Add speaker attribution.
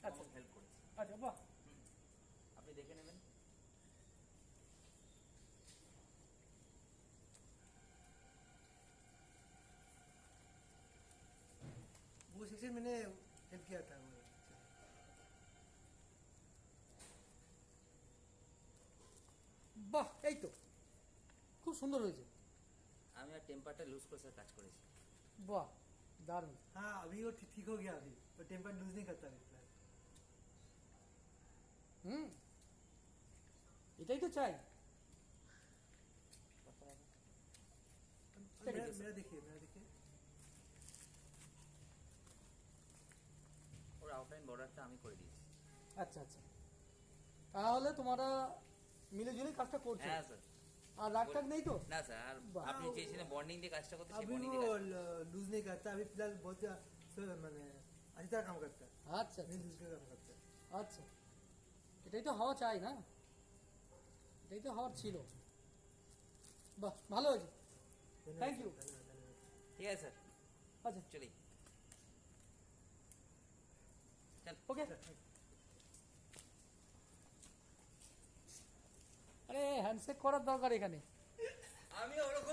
Speaker 1: আচ্ছা
Speaker 2: হেল্প করেছে।
Speaker 1: আচ্ছা, বাহ।
Speaker 2: আপনি দেখে নেবেন।
Speaker 3: वो सेक्शन मैंने हेल्प किया था वो।
Speaker 1: বাহ, এই তো খুব সুন্দর হয়েছে।
Speaker 2: আমি আর টেম্পারটা লুজ করে কাজ করেছি।
Speaker 1: বাহ, দারুণ।
Speaker 3: हाँ अभी वो ठीक हो गया अभी, वो टेम्पर लूज नहीं करता अभी फिलहाल।
Speaker 1: হুম, এটাই তো চাই। ঠিক
Speaker 3: मेरा
Speaker 1: আছে,
Speaker 3: मेरा देखिए, मेरा देखिए।
Speaker 2: ওর আউটলাইন বর্ডারটা আমি করে দিয়েছি।
Speaker 1: আচ্ছা আচ্ছা, তাহলে তোমরা মিলেজুলে কাজটা করছো।
Speaker 2: হ্যাঁ স্যার।
Speaker 1: আর রাগ টাগ নেই তো?
Speaker 2: না স্যার, আর
Speaker 1: বাহ।
Speaker 2: আপনি চেয়েছিলেন বন্ডিং দিয়ে কাজটা করতে, সেই
Speaker 3: अभी
Speaker 2: বন্ডিং
Speaker 3: वो
Speaker 2: দিয়ে কাজ করতে।
Speaker 3: लूज नहीं करता अभी फिलहाल, बहुत मैंने अच्छी तरह काम करता है,
Speaker 1: আচ্ছা
Speaker 3: नहीं
Speaker 1: আচ্ছা
Speaker 3: लूज कर काम करता है।
Speaker 1: আচ্ছা, এটাই তো হওয়া চাই না, এটাই তো হওয়ার ছিল। বাহ, ভালো হয়েছে।
Speaker 3: धन्यवाद
Speaker 1: Thank you.
Speaker 3: सर, धन्यवाद धन्यवाद।
Speaker 2: ঠিক আছে স্যার,
Speaker 1: আচ্ছা,
Speaker 2: চলি। চল।
Speaker 1: ওকে। আরে হ্যান্ডশেক করার দরকার এখানে।
Speaker 2: আমি ওরকম